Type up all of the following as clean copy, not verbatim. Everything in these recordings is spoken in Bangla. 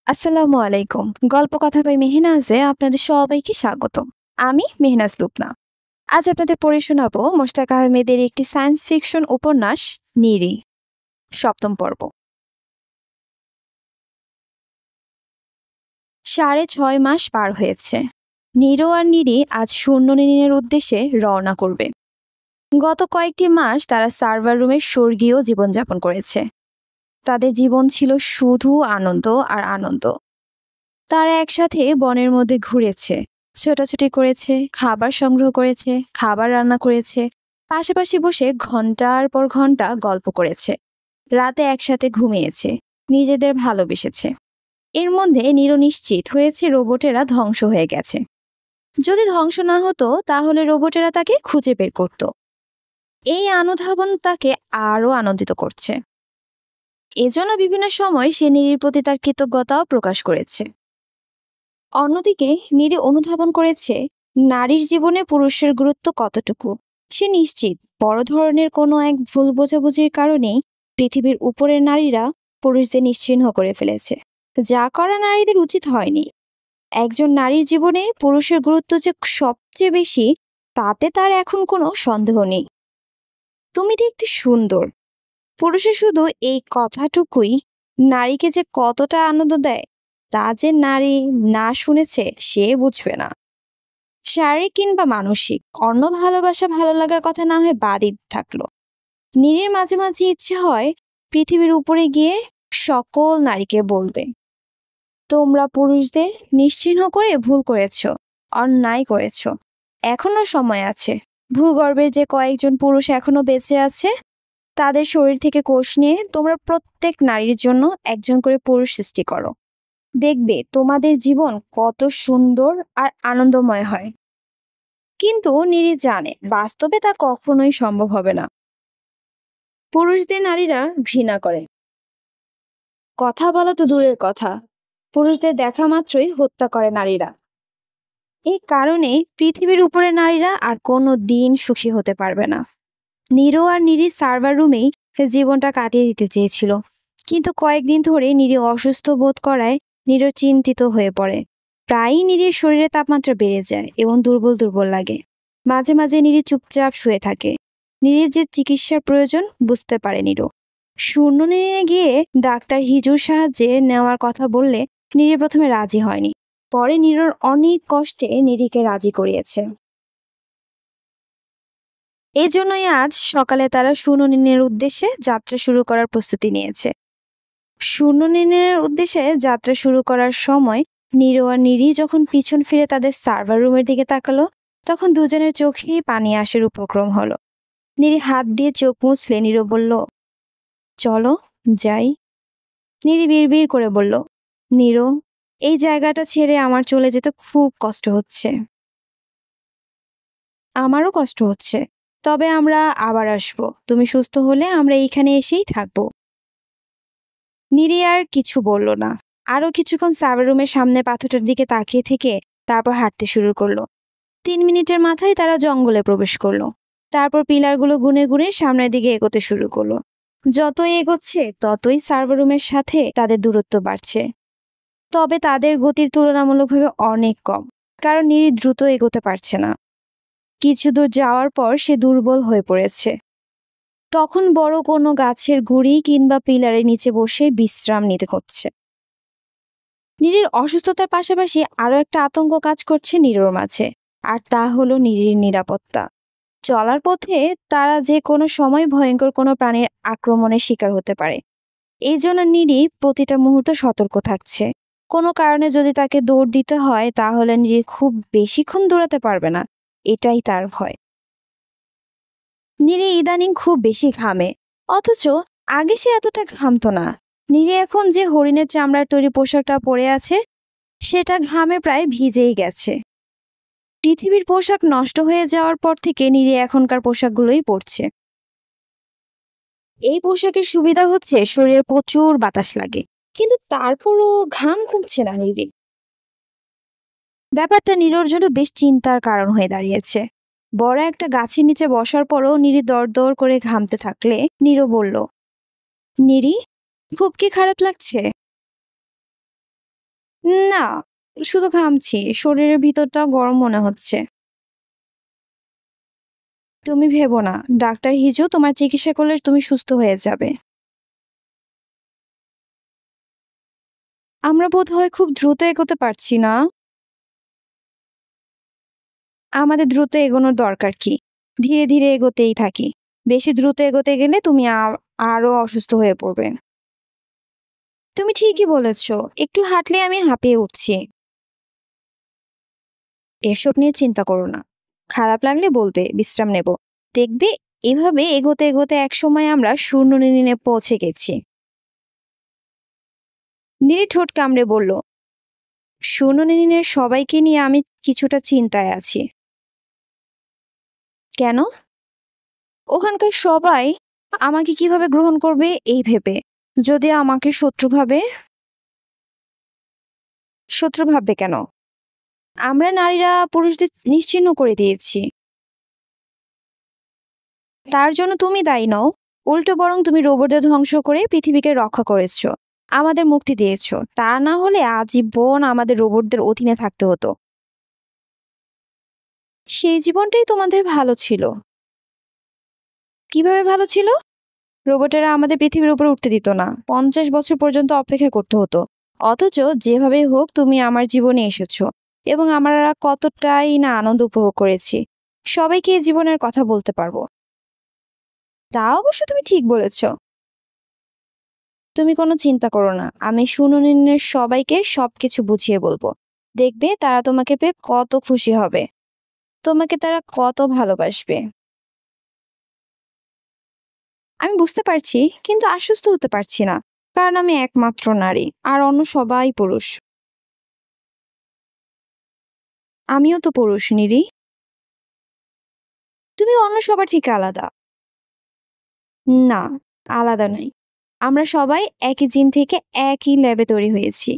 আসসালামু আলাইকুম। গল্প কথা বাই মেহনাজে আপনাদের সবাইকে স্বাগতম। আমি মেহনাজ লুবনা। আজ আপনাদের পড়ে শোনাবো মোশতাক আহমেদের একটি সায়েন্স ফিকশন উপন্যাস নিরি, সপ্তম পর্ব। 6.5 মাস পার হয়েছে। নীরো আর নিরি আজ শূন্যনীনের উদ্দেশ্যে রওনা করবে। গত কয়েকটি মাস তারা সার্ভার রুমে স্বর্গীয় জীবনযাপন করেছে। তাদের জীবন ছিল শুধু আনন্দ আর আনন্দ। তারা একসাথে বনের মধ্যে ঘুরেছে, ছোটাছুটি করেছে, খাবার সংগ্রহ করেছে, খাবার রান্না করেছে, পাশাপাশি বসে ঘন্টার পর ঘন্টা গল্প করেছে, রাতে একসাথে ঘুমিয়েছে, নিজেদের ভালোবেসেছে। এর মধ্যে নিরো নিশ্চিত হয়েছে রোবটেরা ধ্বংস হয়ে গেছে। যদি ধ্বংস না হতো তাহলে রোবটেরা তাকে খুঁজে বের করত। এই অনুধাবন তাকে আরো আনন্দিত করছে। এজন্য বিভিন্ন সময় সে নিরির প্রতি তার কৃতজ্ঞতাও প্রকাশ করেছে। অন্যদিকে নিরি অনুধাবন করেছে নারীর জীবনে পুরুষের গুরুত্ব কতটুকু। সে নিশ্চিত বড় ধরনের কোনো এক ভুল বোঝাবুঝির কারণেই পৃথিবীর উপরের নারীরা পুরুষদের নিশ্চিহ্ন করে ফেলেছে, যা করা নারীদের উচিত হয়নি। একজন নারীর জীবনে পুরুষের গুরুত্ব যে সবচেয়ে বেশি, তাতে তার এখন কোনো সন্দেহ নেই। তুমি দেখতে সুন্দর, পুরুষের শুধু এই কথাটুকুই নারীকে যে কতটা আনন্দ দেয় তা যে নারী না শুনেছে সে বুঝবে না। শারীরিক কিংবা মানসিক অন্য ভালোবাসা ভালো লাগার কথা না হয় বাদই থাকলো, নীরের মাঝে মাঝে ইচ্ছে হয় পৃথিবীর উপরে গিয়ে সকল নারীকে বলবে, তোমরা পুরুষদের নিশ্চিহ্ন করে ভুল করেছ, অন্যায় করেছ। এখনো সময় আছে। ভূগর্ভের যে কয়েকজন পুরুষ এখনো বেঁচে আছে তাদের শরীর থেকে কোষ নিয়ে তোমরা প্রত্যেক নারীর জন্য একজন করে পুরুষ সৃষ্টি করো। দেখবে তোমাদের জীবন কত সুন্দর আর আনন্দময় হয়। কিন্তু নিরি জানে বাস্তবে তা কখনোই সম্ভব হবে না। পুরুষদের নারীরা ঘৃণা করে। কথা বলা তো দূরের কথা, পুরুষদের দেখা মাত্রই হত্যা করে নারীরা। এই কারণে পৃথিবীর উপরে নারীরা আর কোনো দিন সুখী হতে পারবে না। নিরো আর নিরি সার্ভার রুমেই জীবনটা কাটিয়ে দিতে চেয়েছিল, কিন্তু কয়েকদিন ধরে নিরি অসুস্থ বোধ করায় নিরো চিন্তিত হয়ে পড়ে। প্রায়ই নিরির শরীরে তাপমাত্রা বেড়ে যায় এবং দুর্বল দুর্বল লাগে। মাঝে মাঝে নিরি চুপচাপ শুয়ে থাকে। নিরির যে চিকিৎসার প্রয়োজন বুঝতে পারে নিরো। শূন্যনীরে গিয়ে ডাক্তার হিজুর সাহায্যে নেওয়ার কথা বললে নিরি প্রথমে রাজি হয়নি, পরে নিরোর অনেক কষ্টে নিরিকে রাজি করিয়েছে। এই জন্যই আজ সকালে তারা শূন্যনীনের উদ্দেশ্যে যাত্রা শুরু করার প্রস্তুতি নিয়েছে। শূন্যনীনের উদ্দেশ্যে যাত্রা শুরু করার সময় নিরো আর নিরি যখন পিছন ফিরে তাদের সার্ভার রুমের দিকে তাকালো, তখন দুজনের চোখেই পানি আসার উপক্রম হলো। নিরি হাত দিয়ে চোখ মুছলে নিরো বলল, চলো যাই। নিরি বিড়বিড় করে বলল, নিরো, এই জায়গাটা ছেড়ে আমার চলে যেতে খুব কষ্ট হচ্ছে। আমারও কষ্ট হচ্ছে, তবে আমরা আবার আসবো। তুমি সুস্থ হলে আমরা এইখানে এসেই থাকবো। নিরি আর কিছু বলল না। আরো কিছুক্ষণ সার্ভার রুমের সামনে পাথরটার দিকে তাকিয়ে থেকে তারপর হাঁটতে শুরু করলো। 3 মিনিটের মাথায় তারা জঙ্গলে প্রবেশ করলো। তারপর পিলারগুলো গুনে গুনে সামনের দিকে এগোতে শুরু করলো। যতই এগোচ্ছে ততই সার্ভার রুমের সাথে তাদের দূরত্ব বাড়ছে। তবে তাদের গতির তুলনামূলকভাবে অনেক কম, কারণ নিরি দ্রুত এগোতে পারছে না। কিছু দূর যাওয়ার পর সে দুর্বল হয়ে পড়েছে। তখন বড় কোনো গাছের গুঁড়ি কিংবা পিলারের নিচে বসে বিশ্রাম নিতে হচ্ছে। নিরির অসুস্থতার পাশাপাশি আরো একটা আতঙ্ক কাজ করছে নিরোর মাঝে, আর তা হলো নিরির নিরাপত্তা। চলার পথে তারা যে কোনো সময় ভয়ঙ্কর কোনো প্রাণীর আক্রমণের শিকার হতে পারে। এই জন্য নিরি প্রতিটা মুহূর্ত সতর্ক থাকছে। কোনো কারণে যদি তাকে দৌড় দিতে হয় তাহলে নিরি খুব বেশিক্ষণ দৌড়াতে পারবে না, এটাই তার ভয়। নিরি ইদানিং খুব বেশি ঘামে, অথচ আগে সে এতটা ঘামতো না। নিরি এখন যে হরিণের চামড়ার তৈরি পোশাকটা পরে আছে সেটা ঘামে প্রায় ভিজেই গেছে। পৃথিবীর পোশাক নষ্ট হয়ে যাওয়ার পর থেকে নিরি এখনকার পোশাকগুলোই পরছে। এই পোশাকের সুবিধা হচ্ছে শরীরে প্রচুর বাতাস লাগে, কিন্তু তারপরও ঘাম কমছে না নিরি। ব্যাপারটা নিরোর জন্য বেশ চিন্তার কারণ হয়ে দাঁড়িয়েছে। বড় একটা গাছের নিচে বসার পরও নিরি দরদর করে ঘামতে থাকলে নিরো বলল, নিরি, খুব কি খারাপ লাগছে? না, শুধু ঘামছি, শরীরের ভিতরটা গরম মনে হচ্ছে। তুমি ভেবো না, ডাক্তার হিজু তোমার চিকিৎসা করলে তুমি সুস্থ হয়ে যাবে। আমরা বোধহয় খুব দ্রুত এগোতে পারছি না। আমাদের দ্রুত এগোনোর দরকার কি? ধীরে ধীরে এগোতেই থাকি। বেশি দ্রুত এগোতে গেলে তুমি আরো অসুস্থ হয়ে পড়বে। তুমি ঠিকই বলেছ, একটু হাঁটলে আমি হাঁপিয়ে উঠছি। এসব নিয়ে চিন্তা করো না, খারাপ লাগলে বলবে, বিশ্রাম নেব। দেখবে এভাবে এগোতে এগোতে একসময় আমরা শূন্যনীনে পৌঁছে গেছি। নীরি ঠোঁট কামড়ে বলল, শূন্যনীনের সবাইকে নিয়ে আমি কিছুটা চিন্তায় আছি। কেন? ওখানকার সবাই আমাকে কিভাবে গ্রহণ করবে এই ভেবে। যদি আমাকে শত্রু ভাববে কেন? আমরা নারীরা পুরুষদের নিশ্চিহ্ন করে দিয়েছি। তার জন্য তুমি দায়ী নও। উল্টো বরং তুমি রোবটদের ধ্বংস করে পৃথিবীকে রক্ষা করেছো, আমাদের মুক্তি দিয়েছো। তা না হলে আজীবন আমাদের রোবটদের অধীনে থাকতে হতো। সেই জীবনটাই তোমাদের ভালো ছিল। কিভাবে ভালো ছিল? রোবটেরা আমাদের পৃথিবীর উপরে উঠতে দিত না, 50 বছর পর্যন্ত অপেক্ষা করতে হতো। অথচ যেভাবেই হোক তুমি আমার জীবনে এসেছো, এবং আমরা কতটাই না আনন্দ উপভোগ করেছি। সবাইকে এই জীবনের কথা বলতে পারবো। তা অবশ্য তুমি ঠিক বলেছ। তুমি কোনো চিন্তা করো না, আমি সুনয়নের সবাইকে সবকিছু বুঝিয়ে বলবো। দেখবে তারা তোমাকে পেয়ে কত খুশি হবে, তোমাকে তারা কত ভালোবাসবে। আমি বুঝতে পারছি, কিন্তু আশ্বস্ত হতে পারছি না, কারণ আমি একমাত্র নারী আর অন্য সবাই পুরুষ। আমিও তো পুরুষ নিরি। তুমি অন্য সবার থেকে আলাদা। না, আলাদা নই। আমরা সবাই একই জিন থেকে একই ল্যাবে তৈরি হয়েছি।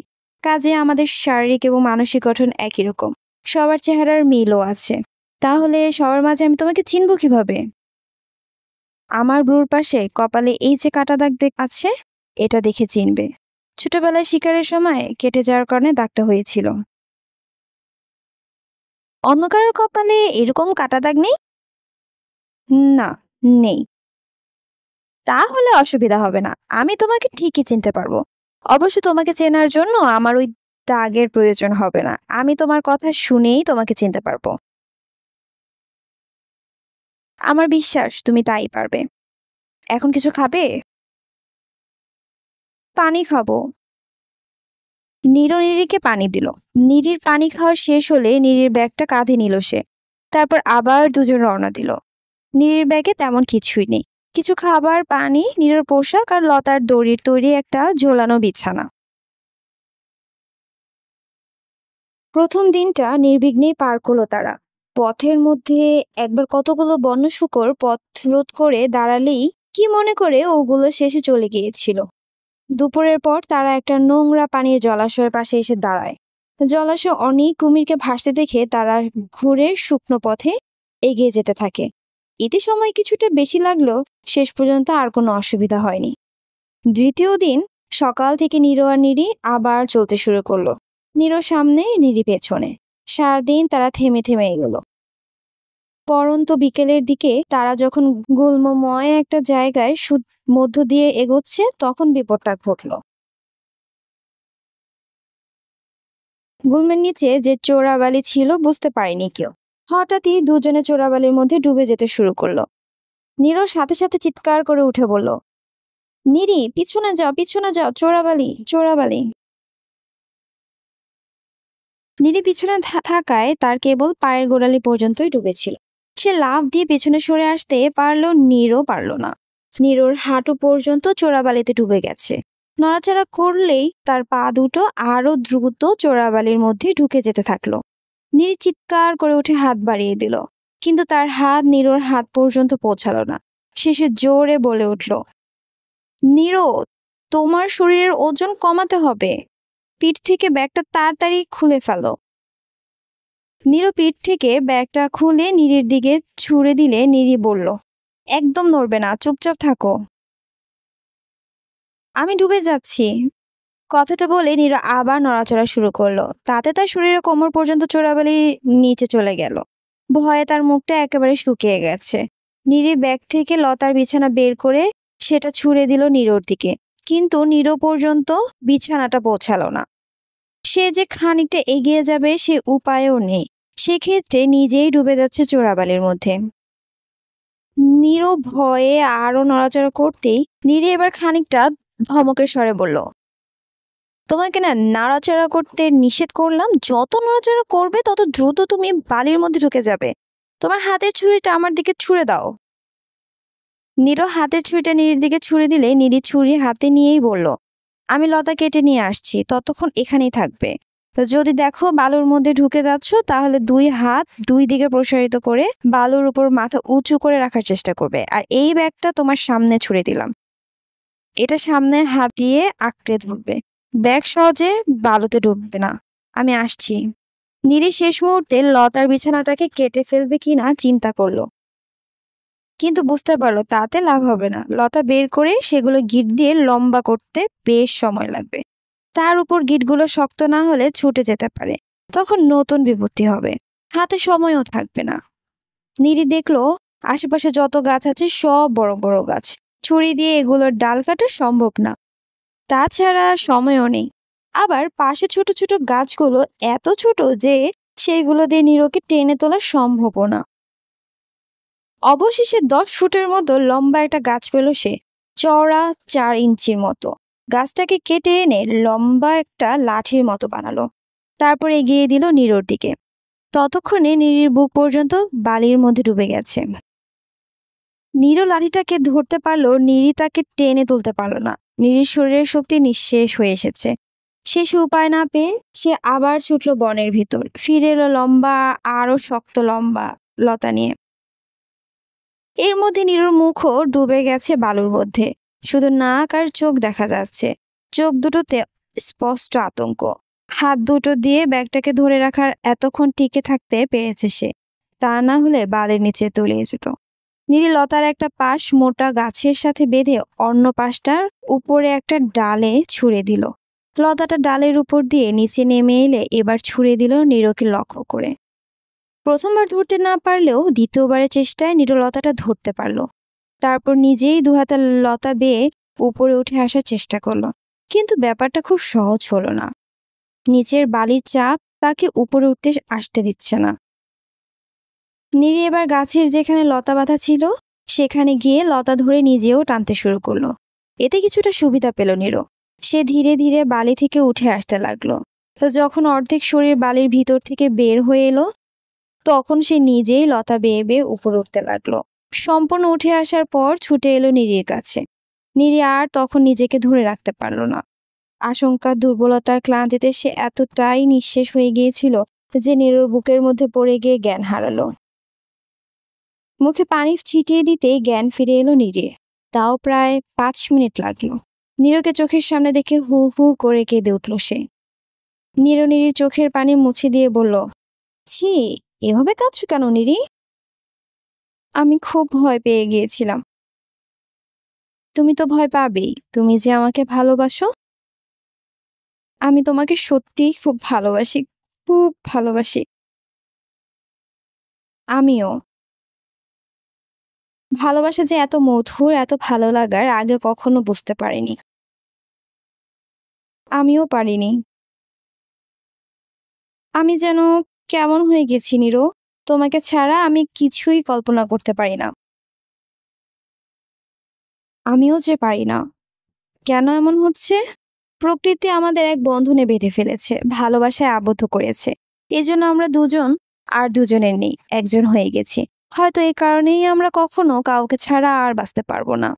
কাজে আমাদের শারীরিক এবং মানসিক গঠন একই রকম। সবার চেহারার মিলও আছে। তাহলে সবার মাঝে আমি তোমাকে চিনব কিভাবে? আমার ব্রুর পাশে কপালে এই যে কাটা দাগ আছে, এটা দেখে চিনবে। ছোটবেলায় শিকারের সময় কেটে যাওয়ার কারণে দাগটা হয়েছিল। অন্য কারোর কপালে এরকম কাটা দাগ নেই? না, নেই। তাহলে অসুবিধা হবে না, আমি তোমাকে ঠিকই চিনতে পারবো। অবশ্য তোমাকে চেনার জন্য আমার ওই দাগের প্রয়োজন হবে না, আমি তোমার কথা শুনেই তোমাকে চিনতে পারবো। আমার বিশ্বাস তুমি তাই পারবে। এখন কিছু খাবে? পানি খাবো। নিরিকে পানি দিল। নিরির পানি খাওয়া শেষ হলে নিরির ব্যাগটা কাঁধে নিল সে। তারপর আবার দুজন রওনা দিল। নিরির ব্যাগে তেমন কিছুই নেই, কিছু খাবার, পানি, নিরর পোশাক আর লতার দড়ির তৈরি একটা ঝোলানো বিছানা। প্রথম দিনটা নির্বিঘ্নেই পার করলো তারা। পথের মধ্যে একবার কতগুলো বন্য শূকর পথ রোধ করে দাঁড়ালেই কি মনে করে ওগুলো শেষে চলে গিয়েছিল। দুপুরের পর তারা একটা নোংরা পানির জলাশয়ের পাশে এসে দাঁড়ায়। জলাশয়ে অনেক কুমিরকে ভাসতে দেখে তারা ঘুরে শুকনো পথে এগিয়ে যেতে থাকে। এতে সময় কিছুটা বেশি লাগলেও শেষ পর্যন্ত আর কোনো অসুবিধা হয়নি। দ্বিতীয় দিন সকাল থেকে নিরো আর নিরি আবার চলতে শুরু করলো। নিরো সামনে, নিরি পেছনে। সারাদিন তারা থেমে থেমে এগোলো। পরন্ত বিকেলের দিকে তারা যখন গুল্মময় একটা জায়গায় মধ্য দিয়ে এগোচ্ছে, তখন বিপদটা ঘটলো। গুল্মের নিচে যে চোরাবালি ছিল বুঝতে পারেনি কেউ। হঠাৎই দুজনে চোরাবালির মধ্যে ডুবে যেতে শুরু করলো। নিরো সাথে সাথে চিৎকার করে উঠে বলল, নিরি পিছনে যাও, পিছনে যাও, চোরাবালি, চোরাবালি। নিরি পিছনে থাকায় তার কেবল পায়ের গোড়ালি পর্যন্তই ডুবেছিল। সে লাফ দিয়ে পেছনে সরে আসতে পারলো, নিরও পারল না। নিরোর হাঁটু পর্যন্ত চোরাবালিতে ডুবে গেছে। নড়াচড়া করলেই তার পা দুটো আরো দ্রুত চোরাবালির মধ্যে ঢুকে যেতে থাকলো। নিরি চিৎকার করে উঠে হাত বাড়িয়ে দিল, কিন্তু তার হাত নিরোর হাত পর্যন্ত পৌঁছালো না। শেষে জোরে বলে উঠল, নিরো, তোমার শরীরের ওজন কমাতে হবে। পিঠ থেকে ব্যাগটা তাড়াতাড়ি খুলে ফেলো। নিরো পিঠ থেকে ব্যাগটা খুলে নিরির দিকে ছুঁড়ে দিলে নিরি বলল, একদম নড়বে না, চুপচাপ থাকো। আমি ডুবে যাচ্ছি। কথাটা বলে নীরু আবার নড়াচড়া শুরু করলো। তাতে তার শরীরে কোমর পর্যন্ত চোরাবালি নিচে চলে গেল। ভয়ে তার মুখটা একেবারে শুকিয়ে গেছে। নীরি ব্যাগ থেকে লতার বিছানা বের করে সেটা ছুঁড়ে দিল নীরুর দিকে, কিন্তু নীরু পর্যন্ত বিছানাটা পৌঁছালো না। সে যে খানিকটা এগিয়ে যাবে সে উপায়ও নেই, সেক্ষেত্রে নিজেই ডুবে যাচ্ছে চোরাবালির মধ্যে। নীরু ভয়ে আরো নড়াচড়া করতেই নীরি এবার খানিকটা ধমকের স্বরে বলল, তোমাকে না নাড়াচাড়া করতে নিষেধ করলাম, যত নড়াচড়া করবে তত দ্রুত তুমি বালির মধ্যে ঢুকে যাবে। তোমার হাতের ছুরিটা আমার দিকে ছুঁড়ে দাও। নীরু হাতের ছুরিটা নীরির দিকে ছুঁড়ে দিলে নীরি ছুরি হাতে নিয়েই বলল, আমি লতা কেটে নিয়ে আসছি, ততক্ষণ এখানেই থাকবে। তো যদি দেখো বালুর মধ্যে ঢুকে যাচ্ছ তাহলে 2 হাত 2 দিকে প্রসারিত করে বালুর উপর মাথা উঁচু করে রাখার চেষ্টা করবে। আর এই ব্যাগটা তোমার সামনে ছুঁড়ে দিলাম, এটা সামনে হাত দিয়ে আঁকড়ে ধরবে, ব্যাগ সহজে বালুতে ডুববে না। আমি আসছি। নীরি শেষ মুহূর্তে লতার বিছানাটাকে কেটে ফেলবে কিনা চিন্তা করলো, কিন্তু বুঝতে পারলো তাতে লাভ হবে না। লতা বের করে সেগুলো গিঁট দিয়ে লম্বা করতে বেশ সময় লাগবে। তার উপর গিঁটগুলো শক্ত না হলে ছুটে যেতে পারে, তখন নতুন বিপত্তি হবে, হাতে সময়ও থাকবে না। নীরি দেখলো আশেপাশে যত গাছ আছে সব বড় বড় গাছ, ছুরি দিয়ে এগুলোর ডাল কাটা সম্ভব না, তাছাড়া সময়ও নেই। আবার পাশে ছোট ছোট গাছগুলো এত ছোট যে সেইগুলো দিয়ে নীরুকে টেনে তোলা সম্ভবও না। অবশেষে 10 ফুটের মতো লম্বা একটা গাছ পেল সে, চওড়া 4 ইঞ্চির মতো। গাছটাকে কেটে এনে লম্বা একটা লাঠির মতো বানালো, তারপর এগিয়ে দিল নীরুর দিকে। ততক্ষণে নীরির বুক পর্যন্ত বালির মধ্যে ডুবে গেছে। নীরু লাঠিটাকে ধরতে পারলো, নীরি তাকে টেনে তুলতে পারলো না। নীরির শরীরের শক্তি নিঃশেষ হয়ে এসেছে। শেষ উপায় না পেয়ে সে আবার ছুটলো বনের ভিতর, ফিরে এলো লম্বা আরো শক্ত লম্বা লতা নিয়ে। এর মধ্যে নীরুর মুখও ডুবে গেছে বালুর মধ্যে, শুধু নাক আর চোখ দেখা যাচ্ছে। চোখ দুটোতে স্পষ্ট আতঙ্ক। হাত দুটো দিয়ে ব্যাগটাকে ধরে রাখার এতক্ষণ টিকে থাকতে পেরেছে সে, তা না হলে বালির নিচে তলিয়ে যেত। নীরি লতার একটা পাশ মোটা গাছের সাথে বেঁধে অন্য পাশটার উপরে একটা ডালে ছুঁড়ে দিল। লতাটা ডালের উপর দিয়ে নিচে নেমে এলে এবার ছুঁড়ে দিল নীরুকে লক্ষ্য করে। প্রথমবার ধরতে না পারলেও দ্বিতীয়বারের চেষ্টায় নীরু লতাটা ধরতে পারলো। তারপর নিজেই 2 হাতে লতা বেয়ে উপরে উঠে আসার চেষ্টা করলো, কিন্তু ব্যাপারটা খুব সহজ হলো না। নিচের বালির চাপ তাকে উপরে উঠতে আসতে দিচ্ছে না। নীরি এবার গাছের যেখানে লতা বাঁধা ছিল সেখানে গিয়ে লতা ধরে নিজেও টানতে শুরু করলো। এতে কিছুটা সুবিধা পেল নীরু। সে ধীরে ধীরে বালি থেকে উঠে আসতে লাগলো। তো যখন অর্ধেক শরীর বালির ভিতর থেকে বের হয়ে এলো তখন সে নিজেই লতা বেয়ে বেয়ে উপরে উঠতে লাগলো। সম্পূর্ণ উঠে আসার পর ছুটে এলো নীরির কাছে। নীরি আর তখন নিজেকে ধরে রাখতে পারলো না। আশঙ্কা, দুর্বলতার ক্লান্তিতে সে এতটাই নিঃশেষ হয়ে গিয়েছিল যে নীরুর বুকের মধ্যে পড়ে গিয়ে জ্ঞান হারালো। মুখে পানি ছিটিয়ে দিতেই জ্ঞান ফিরে এলো নীরির, তাও প্রায় 5 মিনিট লাগলো। নীরুকে চোখের সামনে দেখে হু হু করে কেঁদে উঠল সে। নীরু নীরির চোখের পানি মুছে দিয়ে বলল, ছি, এভাবে কাঁদছো কেন নীরি? আমি খুব ভয় পেয়ে গিয়েছিলাম। তুমি তো ভয় পাবেই, তুমি যে আমাকে ভালোবাসো। আমি তোমাকে সত্যিই খুব ভালোবাসি, খুব ভালোবাসি। আমিও। ভালোবাসা যে এত মধুর, এত ভালো লাগার আগে কখনো বুঝতে পারিনি। আমিও পারিনি। আমি যেন কেমন হয়ে গেছি নীরু, তোমাকে ছাড়া আমি কিছুই কল্পনা করতে পারি না। আমিও যে পারি না। কেন এমন হচ্ছে? প্রকৃতি আমাদের এক বন্ধনে বেঁধে ফেলেছে, ভালোবাসায় আবদ্ধ করেছে। এজন্য আমরা দুজন আর দুজনের নেই, একজন হয়ে গেছি। হয়তো এই কারণেই আমরা কখনো কাউকে ছাড়া আর বাঁচতে পারবো না।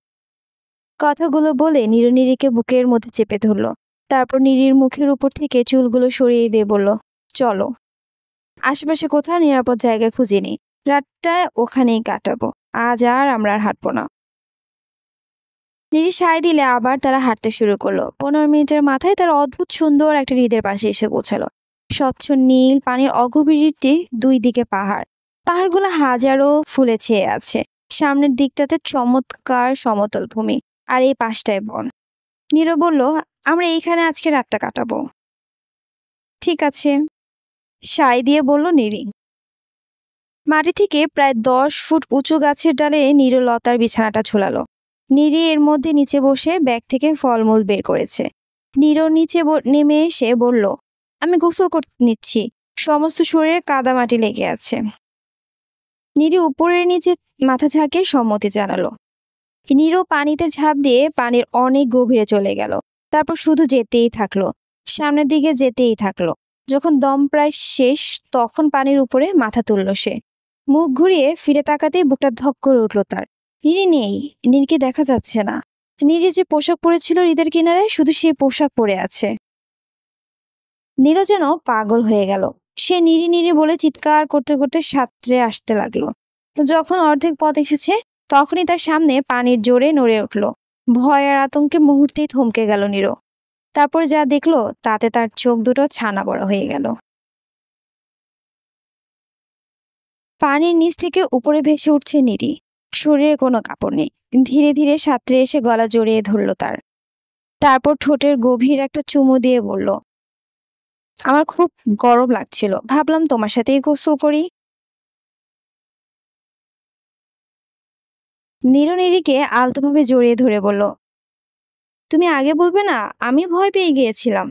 কথাগুলো বলে নীরু নীরিকে বুকের মধ্যে চেপে ধরলো। তারপর নীরির মুখের উপর থেকে চুলগুলো সরিয়ে দিয়ে বলল, চলো, আশেপাশে কোথাও নিরাপদ জায়গা খুঁজে নিই, রাতটা ওখানেই কাটাবো, আজ আর আমরা হাঁটবো না। নীরি সায় দিলে আবার তারা হাঁটতে শুরু করলো। 15 মিনিটের মাথায় তারা অদ্ভুত সুন্দর একটা হ্রদের পাশে এসে পৌঁছালো। স্বচ্ছ নীল পানির অগভীরটি, 2 দিকে পাহাড়, পাহাড়গুলো হাজারো ফুলে ছেয়ে আছে। সামনের দিকটাতে চমৎকার সমতল ভূমি, আর এই পাশটায় বন। নীরু বলল, আমরা এইখানে আজকে রাতটা কাটাবো। ঠিক আছে, সায় দিয়ে বলল নিরি। মাটি থেকে প্রায় 10 ফুট উঁচু গাছের ডালে নীরু লতার বিছানাটা ঝোলালো। নিরি এর মধ্যে নিচে বসে ব্যাগ থেকে ফলমূল বের করেছে। নীরু নিচে নেমে এসে বলল, আমি গোসল করতে নিচ্ছি, সমস্ত শরীরে কাদা মাটি লেগে আছে। নিরি উপরের নিচে মাথা ঝাঁকিয়ে সম্মতি জানালো। নীরু পানিতে ঝাঁপ দিয়ে পানির অনেক গভীরে চলে গেল। তারপর শুধু যেতেই থাকলো, সামনের দিকে যেতেই থাকলো। যখন দম প্রায় শেষ তখন পানির উপরে মাথা তুলল সে। মুখ ঘুরিয়ে ফিরে তাকাতেই বুকটা ধক করে উঠল তার। নিরি নেই, নীরকে দেখা যাচ্ছে না। নিরি যে পোশাক পরেছিল হ্রদের কিনারে, শুধু সেই পোশাক পরে আছে। নীরু যেন পাগল হয়ে গেল। সে নিরি নিরি বলে চিৎকার করতে করতে সাঁতরে আসতে লাগলো। যখন অর্ধেক পথ এসেছে তখনই তার সামনে পানির জোরে নড়ে উঠল। ভয় আর আতঙ্কে মুহূর্তেই থমকে গেল নীরু। তারপর যা দেখলো তাতে তার চোখ দুটো ছানা বড় হয়ে গেল। পানির নিচ থেকে উপরে ভেসে উঠছে নিরি। শরীরে কোনো কাপড় নেই। ধীরে ধীরে সাঁতরে এসে গলা জড়িয়ে ধরল তার। তারপর ঠোঁটের গভীর একটা চুমু দিয়ে বলল, আমার খুব গরম লাগছিল, ভাবলাম তোমার সাথেই গোসল করি। নীরু নিরিকে আলতোভাবে জড়িয়ে ধরে বলল, তুমি আগে বলবে না? আমি ভয় পেয়ে গিয়েছিলাম।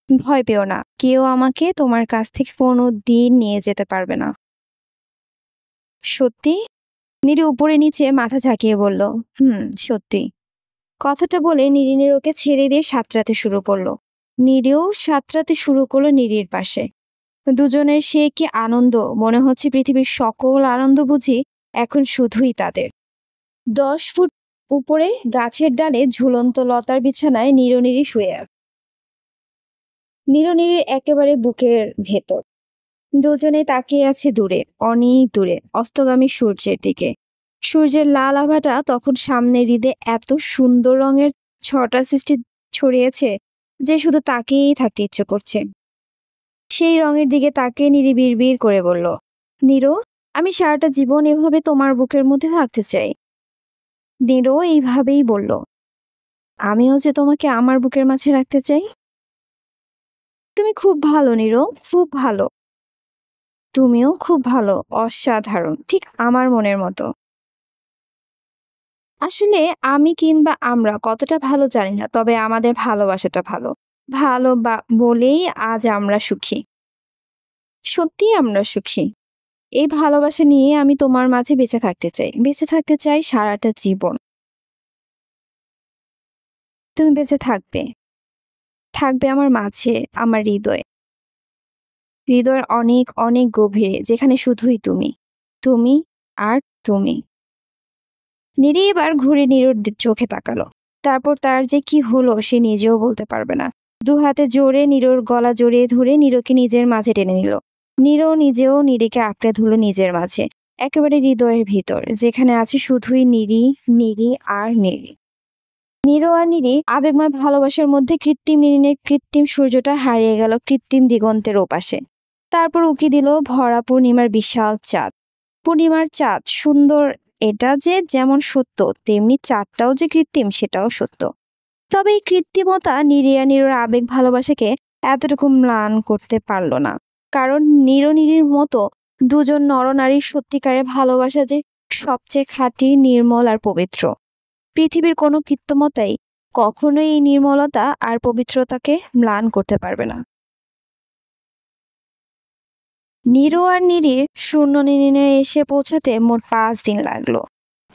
ভয় পেও না, কেউ আমাকে তোমার কাছ থেকে কোনো দিন নিয়ে যেতে পারবে না। সত্যি? নীরু উপরে নিচে মাথা ঝাঁকিয়ে বলল, সত্যি। কথাটা বলে নিরি ওকে ছেড়ে দিয়ে সাঁতরাতে শুরু করলো। নিরিও সাঁতরাতে শুরু করলো নিরির পাশে। দুজনের সে কি আনন্দ, মনে হচ্ছে পৃথিবীর সকল আনন্দ বুঝি এখন শুধুই তাদের। 10 ফুট উপরে গাছের ডালে ঝুলন্ত লতার বিছানায় নিরি শুয়ে আছে। নিরির একেবারে বুকের ভেতর। দুজনে তাকিয়ে আছে দূরে, অনেক দূরে, অস্তগামী সূর্যের দিকে। সূর্যের লাল আভাটা তখন সামনে হৃদে এত সুন্দর রঙের ছটা সৃষ্টি ছড়িয়েছে যে শুধু তাকিয়েই থাকতে ইচ্ছে করছে। সেই রঙের দিকে তাকিয়ে নিরি বিড়বিড় করে বলল, নীরু, আমি সারাটা জীবন এভাবে তোমার বুকের মধ্যে থাকতে চাই। নীরু এইভাবেই বলল, আমিও যে তোমাকে আমার বুকের মাঝে রাখতে চাই। তুমি খুব ভালো নীরু, খুব ভালো। তুমিও খুব ভালো, অসাধারণ, ঠিক আমার মনের মতো। আসলে আমি কিংবা আমরা কতটা ভালো জানি না, তবে আমাদের ভালোবাসাটা ভালো। ভালো বলেই আজ আমরা সুখী। সত্যিই আমরা সুখী। এই ভালোবাসা নিয়ে আমি তোমার মাঝে বেঁচে থাকতে চাই, বেঁচে থাকতে চাই সারাটা জীবন। তুমি বেঁচে থাকবে, থাকবে আমার মাঝে, আমার হৃদয়ে, হৃদয়ের অনেক অনেক গভীরে, যেখানে শুধুই তুমি, তুমি আর তুমি। নিরি এবার ঘুরে নীরুর চোখে তাকালো। তারপর তার যে কি হলো সে নিজেও বলতে পারবে না। দু হাতে জোরে নীরুর গলা জড়িয়ে ধরে নীরুকে নিজের মাঝে টেনে নিল। নীরু নিজেও নিরিকে আঁকড়ে ধরল নিজের মাঝে, একেবারে হৃদয়ের ভিতর, যেখানে আছে শুধুই নিরি, নিরি আর নিরি। নীরু আর নিরি আবেগময় ভালোবাসার মধ্যে কৃত্রিম নিরিনের কৃত্রিম সূর্যটা হারিয়ে গেল কৃত্রিম দিগন্তের ওপাশে। তারপর উকি দিল ভরা পূর্ণিমার বিশাল চাঁদ। পূর্ণিমার চাঁদ সুন্দর, এটা যে যেমন সত্য তেমনি চাঁদটাও যে কৃত্রিম সেটাও সত্য। তবে এই কৃত্রিমতা নীরুর আবেগ ভালোবাসাকে এতটুকু ম্লান করতে পারল না। কারণ নিরির মতো দুজন নরনারীর সত্যিকারের ভালোবাসা যে সবচেয়ে খাঁটি, নির্মল আর পবিত্র। পৃথিবীর কোনো কৃত্রিমতাই কখনোই এই নির্মলতা আর পবিত্রতাকে ম্লান করতে পারবে না। নীরু আর নিরির শূন্য নিরিনে এসে পৌঁছাতে মোট 5 দিন লাগলো।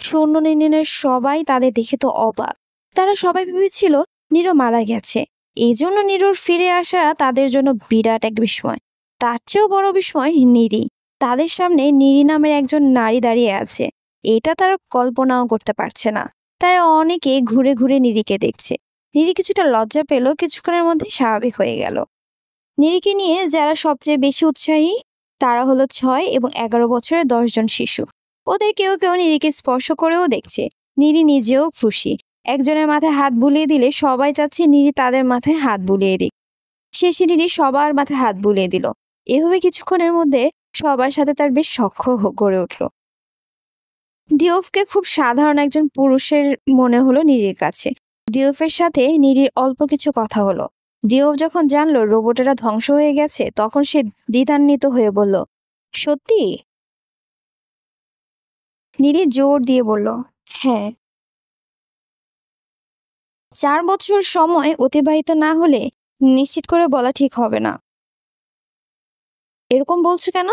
শূন্য নিরিনের সবাই তাদের দেখে তো অবাক। তারা সবাই ভেবেছিল নীরু মারা গেছে। এই জন্য নীরুর ফিরে আসা তাদের জন্য বিরাট এক বিস্ময়। তার চেয়েও বড় বিস্ময় নিরি। তাদের সামনে নিরি নামের একজন নারী দাঁড়িয়ে আছে, এটা তারা কল্পনাও করতে পারছে না। তাই অনেকে ঘুরে ঘুরে নিরিকে দেখছে। নিরি কিছুটা লজ্জা পেল, কিছুক্ষণের মধ্যে স্বাভাবিক হয়ে গেল। নিরিকে নিয়ে যারা সবচেয়ে বেশি উৎসাহী তারা হলো 6 এবং 11 বছরের 10 জন শিশু। ওদের কেউ কেউ নিরিকে স্পর্শ করেও দেখছে। নিরি নিজেও খুশি। একজনের মাথায় হাত বুলিয়ে দিলে সবাই চাচ্ছে নিরি তাদের মাথায় হাত বুলিয়ে দিক। শেষে নিরি সবার মাথায় হাত বুলিয়ে দিল। এভাবে কিছুক্ষণের মধ্যে সবার সাথে তার বেশ সখ্য গড়ে উঠল। ডিওফকে খুব সাধারণ একজন পুরুষের মনে হলো নিরির কাছে। ডিওফের সাথে নিরির অল্প কিছু কথা হলো। ডিওফ যখন জানলো রোবটেরা ধ্বংস হয়ে গেছে তখন সে দ্বিধান্বিত হয়ে বলল, সত্যি? নিরি জোর দিয়ে বলল, হ্যাঁ। 4 বছর সময় অতিবাহিত না হলে নিশ্চিত করে বলা ঠিক হবে না। এরকম বলছো কেন?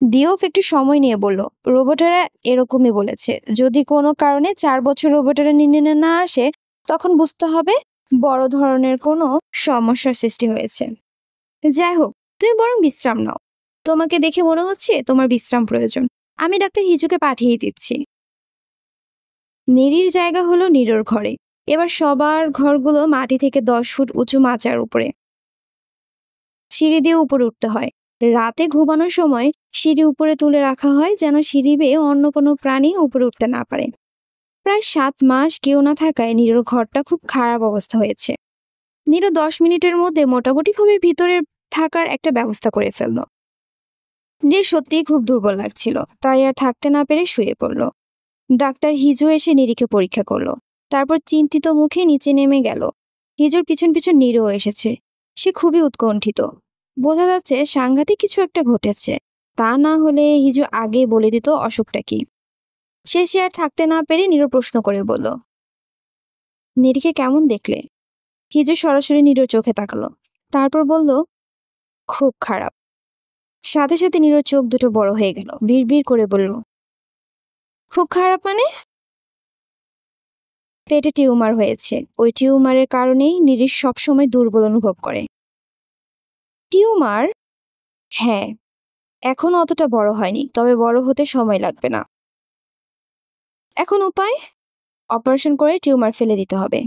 ডিওফ একটু সময় নিয়ে বলল, রোবটেরা এরকমই বলেছে, যদি কোনো কারণে 4 বছর রোবটেরা নির্ণয় না আসে তখন বুঝতে হবে বড় ধরনের কোনো সমস্যার সৃষ্টি হয়েছে। যাই হোক, তুমি বরং বিশ্রাম নাও। তোমাকে দেখে মনে হচ্ছে তোমার বিশ্রাম প্রয়োজন। আমি ডাক্তার হিজুকে পাঠিয়ে দিচ্ছি। নিরির জায়গা হলো নিরোর ঘরে। এবার সবার ঘরগুলো মাটি থেকে 10 ফুট উঁচু মাচার উপরে। সিঁড়ি দিয়ে উপরে উঠতে হয়। রাতে ঘুমানোর সময় সিঁড়ি উপরে তুলে রাখা হয় যেন সিঁড়ি বেয়ে অন্য কোনো প্রাণী উপরে উঠতে না পারে। প্রায় 7 মাস কেউ না থাকায় নিরোর ঘরটা খুব খারাপ অবস্থা হয়েছে। নিরো 10 মিনিটের মধ্যে মোটামুটিভাবে ভিতরে থাকার একটা ব্যবস্থা করে ফেলল। নির সত্যিই খুব দুর্বল লাগছিল, তাই আর থাকতে না পেরে শুয়ে পড়ল। ডাক্তার হিজু এসে নিরিকে পরীক্ষা করলো, তারপর চিন্তিত মুখে নিচে নেমে গেল। হিজুর পিছন পিছন নিরও এসেছে। সে খুবই উৎকণ্ঠিত। বোঝা যাচ্ছে সাংঘাতিক কিছু একটা ঘটেছে। তা না হলে হিজু আগে বলে দিত অসুখটা কি। সে আর থাকতে না পেরে নিরো প্রশ্ন করে বলল, নিরিকে কেমন দেখলে? হিজু সরাসরি নিরোর চোখে তাকালো, তারপর বলল, খুব খারাপ। সাথে সাথে নিরোর চোখ দুটো বড় হয়ে গেল। বিড়বিড় করে বলল, খুব খারাপ মানে? পেটে টিউমার হয়েছে। ওই টিউমারের কারণেই নিরিশ সবসময় দুর্বল অনুভব করে। টিউমার? হ্যাঁ, এখনো অতটা বড় হয়নি, তবে বড় হতে সময় লাগবে না। এখন উপায়? অপারেশন করে টিউমার ফেলে দিতে হবে।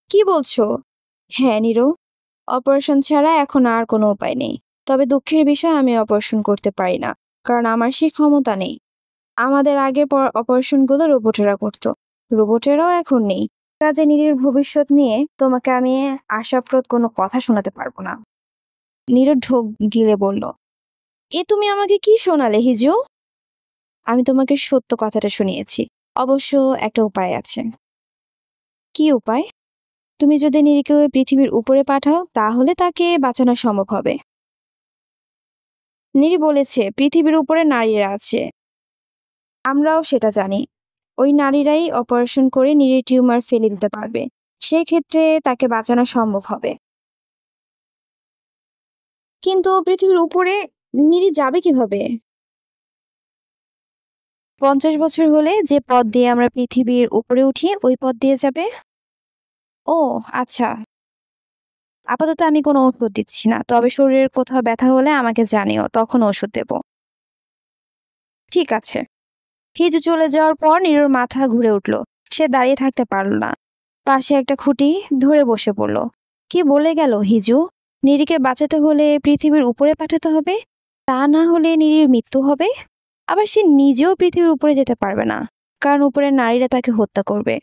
কি বলছো? হ্যাঁ নিরো, অপারেশন ছাড়া এখন আর কোনো উপায় নেই। তবে দুঃখের বিষয়, আমি অপারেশন করতে পারি না, কারণ আমার সেই ক্ষমতা নেই। আমাদের আগের অপারেশনগুলো রোবটেরা করতো। রোবটেরাও এখন নেই। কাজে নিরির ভবিষ্যৎ নিয়ে তোমাকে আমি আশাপ্রদ কোনো কথা শোনাতে পারবো না। নীরু ঢোক গিলে বলল, এ তুমি আমাকে কি শোনালে হিজু? আমি তোমাকে সত্য কথাটা শুনিয়েছি। অবশ্য একটা উপায় আছে। কি উপায়? তুমি যদি নিরিকে ওই পৃথিবীর উপরে পাঠাও তাহলে তাকে বাঁচানো সম্ভব হবে। নিরি বলেছে পৃথিবীর উপরে নারীরা আছে। আমরাও সেটা জানি। ওই নারীরাই অপারেশন করে নিরির টিউমার ফেলে দিতে পারবে। সেক্ষেত্রে তাকে বাঁচানো সম্ভব হবে। কিন্তু পৃথিবীর উপরে নিরি যাবে কিভাবে? 50 বছর হলে যে পথ দিয়ে আমরা পৃথিবীর উপরে উঠি ওই পথ দিয়ে যাবে। ও আচ্ছা, আপাতত আমি কোনো ওষুধ দিচ্ছি না, তবে শরীরের কোথাও ব্যথা হলে আমাকে জানিও, তখন ওষুধ দেব। ঠিক আছে। হিজু চলে যাওয়ার পর নীরুর মাথা ঘুরে উঠল। সে দাঁড়িয়ে থাকতে পারল না। পাশে একটা খুঁটি ধরে বসে পড়ল। কি বলে গেল হিজু? নিরিকে বাঁচাতে হলে পৃথিবীর উপরে পাঠাতে হবে, তা না হলে নিরির মৃত্যু হবে। আবার সে নিজেও পৃথিবীর উপরে যেতে পারবে না, কারণ উপরের নারীরা তাকে হত্যা করবে।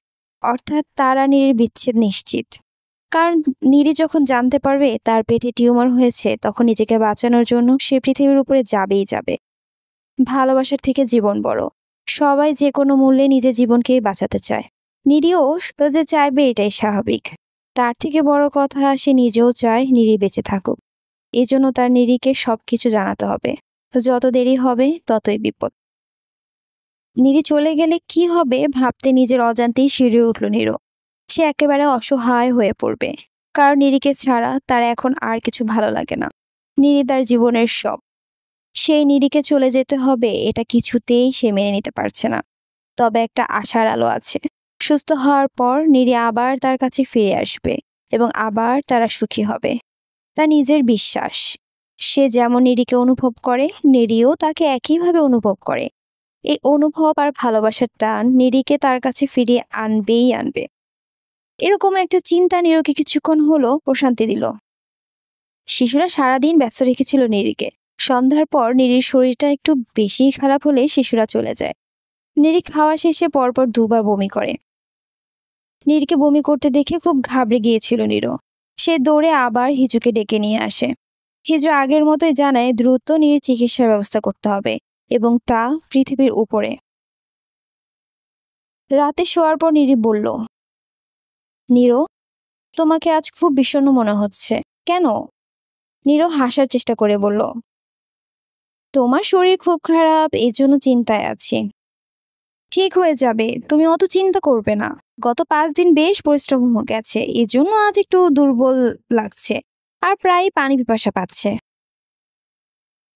অর্থাৎ তারা নিরির বিচ্ছেদ নিশ্চিত। কারণ নিরি যখন জানতে পারবে তার পেটে টিউমার হয়েছে তখন নিজেকে বাঁচানোর জন্য সে পৃথিবীর উপরে যাবেই যাবে। ভালোবাসার থেকে জীবন বড়। সবাই যে কোনো মূল্যে নিজের জীবনকেই বাঁচাতে চায়। নিরিও যে চাইবে এটাই স্বাভাবিক। তার থেকে বড় কথা, সে নিজেও চায় নিরি বেঁচে থাকুক। এজন্য তার নিরিকে সবকিছু জানাতে হবে। যত দেরি হবে ততই বিপদ। নিরি চলে গেলে কি হবে ভাবতে নিজের অজান্তেই শিউরে উঠল নিরো। সে একেবারে অসহায় হয়ে পড়বে, কারণ নিরিকে ছাড়া তার এখন আর কিছু ভালো লাগে না। নিরি তার জীবনের সব। সেই নিরিকে চলে যেতে হবে এটা কিছুতেই সে মেনে নিতে পারছে না। তবে একটা আশার আলো আছে। সুস্থ হওয়ার পর নিরি আবার তার কাছে ফিরে আসবে এবং আবার তারা সুখী হবে। তা নিজের বিশ্বাস। সে যেমন নিরিকে অনুভব করে, নিরিও তাকে একইভাবে অনুভব করে। এই অনুভব আর ভালোবাসার টান নিরিকে তার কাছে ফিরিয়ে আনবেই আনবে। এরকম একটা চিন্তা নিরোকে কিছুক্ষণ হলো প্রশান্তি দিল। শিশুরা সারাদিন ব্যস্ত রেখেছিল নিরিকে। সন্ধ্যার পর নিরির শরীরটা একটু বেশি খারাপ হলে শিশুরা চলে যায়। নিরি খাওয়া শেষে পরপর 2 বার বমি করে। নিরিকে বমি করতে দেখে খুব ঘাবড়ে গিয়েছিল নিরো। সে দৌড়ে আবার হিজুকে ডেকে নিয়ে আসে। হিজু আগের মতোই জানায় দ্রুত নিরির চিকিৎসার ব্যবস্থা করতে হবে এবং তা পৃথিবীর উপরে। রাতে শোয়ার পর নিরি বলল, নীরো, তোমাকে আজ খুব বিষণ্ণ মনে হচ্ছে। কেন? নীরো হাসার চেষ্টা করে বলল, তোমার শরীর খুব খারাপ, এই জন্য চিন্তায় আছি। ঠিক হয়ে যাবে, তুমি অত চিন্তা করবে না। গত 5 দিন বেশ পরিশ্রম গেছে, এই জন্য আজ একটু দুর্বল লাগছে আর প্রায় পানি পিপাসা পাচ্ছে।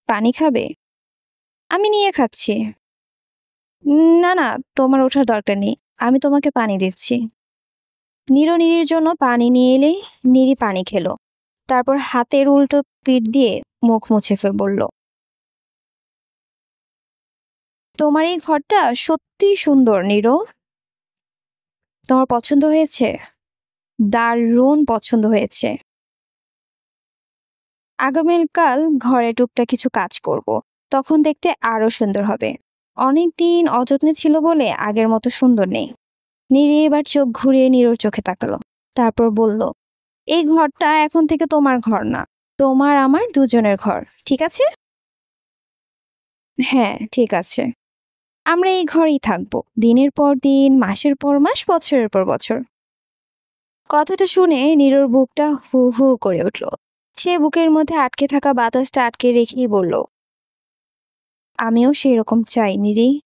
পানি খাবে? আমি নিয়ে খাচ্ছি। না না, তোমার ওঠার দরকার নেই, আমি তোমাকে পানি দিচ্ছি। নীরো নিরির জন্য পানি নিয়ে এলেই নিরি পানি খেলো। তারপর হাতের উল্টো পিঠ দিয়ে মুখ মুছে বলল, তোমার এই ঘরটা সত্যি সুন্দর নীরো। তোমার পছন্দ হয়েছে? দারুণ পছন্দ হয়েছে। আগামীকাল ঘরে টুকটাক কিছু কাজ করব, তখন দেখতে আরো সুন্দর হবে। অনেকদিন অযত্নে ছিল বলে আগের মতো সুন্দর নেই। নিরি এবার চোখ ঘুরিয়ে নীরোর চোখে তাকালো। তারপর বলল, এই ঘরটা এখন থেকে তোমার ঘর না, তোমার আমার দুজনের ঘর, ঠিক আছে? হ্যাঁ, ঠিক আছে। আমরা এই ঘরেই থাকবো, দিনের পর দিন, মাসের পর মাস, বছরের পর বছর। কথাটা শুনে নীরোর বুকটা হু হু করে উঠল। সে বুকের মধ্যে আটকে থাকা বাতাসটা আটকে রেখেই বলল, আমিও সেই রকম চাই নিরি।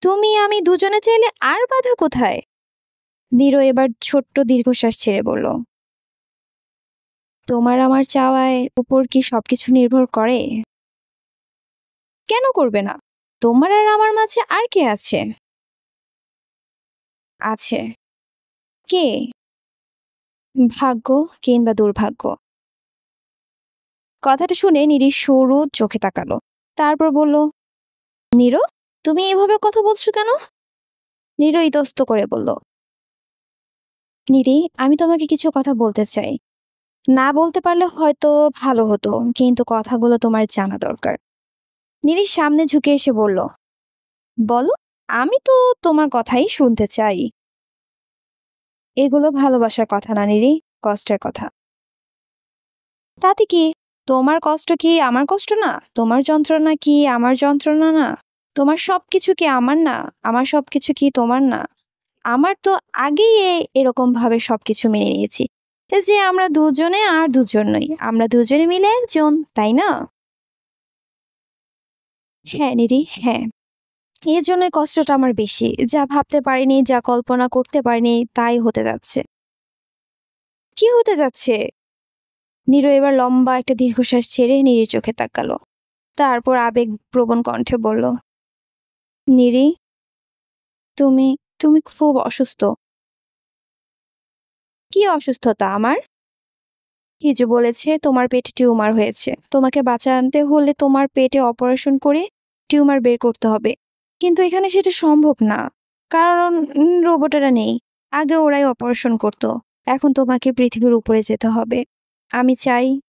তুমি আমি দুজনে চাইলে আর বাধা কোথায়? নীরো এবার ছোট্ট দীর্ঘশ্বাস ছেড়ে বলল, তোমার আমার চাওয়ায় উপর কি সবকিছু নির্ভর করে? কেন করবে না? তোমার আর আমার মাঝে আর কে আছে? আছে। কে? ভাগ্য কিংবা দুর্ভাগ্য। কথাটা শুনে নিরি সরু চোখে তাকালো। তারপর বলল, নীরো, তুমি এভাবে কথা বলছো কেন? নীরো ইতস্ত করে বলল, নিরি, আমি তোমাকে কিছু কথা বলতে চাই। না বলতে পারলে হয়তো ভালো হতো, কিন্তু কথাগুলো তোমার জানা দরকার। নিরির সামনে ঝুঁকে এসে বলল, বলো, আমি তো তোমার কথাই শুনতে চাই। এগুলো ভালোবাসার কথা না নিরি, কষ্টের কথা। তাতে কি? তোমার কষ্ট কি আমার কষ্ট না? তোমার যন্ত্রণা কি আমার যন্ত্রণা না? তোমার সবকিছু কি আমার না? আমার সবকিছু কি তোমার না? আমার তো আগেই এরকম ভাবে সবকিছু মেনে নিয়েছি যে আমরা দুজনে আর দুজন নই, আমরা দুজনে মিলে একজন, তাই না? হ্যাঁ নিরি, হ্যাঁ। এই জন্যই কষ্টটা আমার বেশি। যা ভাবতে পারিনি, যা কল্পনা করতে পারিনি, তাই হতে যাচ্ছে। কি হতে যাচ্ছে? নীরু এবার লম্বা একটা দীর্ঘশ্বাস ছেড়ে নিরির চোখে তাকালো। তারপর আবেগপ্রবণ কণ্ঠে বলল, নিরি, তুমি তুমি খুব অসুস্থ। কি অসুস্থতা আমার? হিজু বলেছে তোমার পেটে টিউমার হয়েছে, তোমাকে বাঁচাতে হলে তোমার পেটে অপারেশন করে টিউমার বের করতে হবে। কিন্তু এখানে সেটা সম্ভব না, কারণ রোবটেরা নেই। আগে ওরাই অপারেশন করত, এখন তোমাকে পৃথিবীর উপরে যেতে হবে। আমি চাই।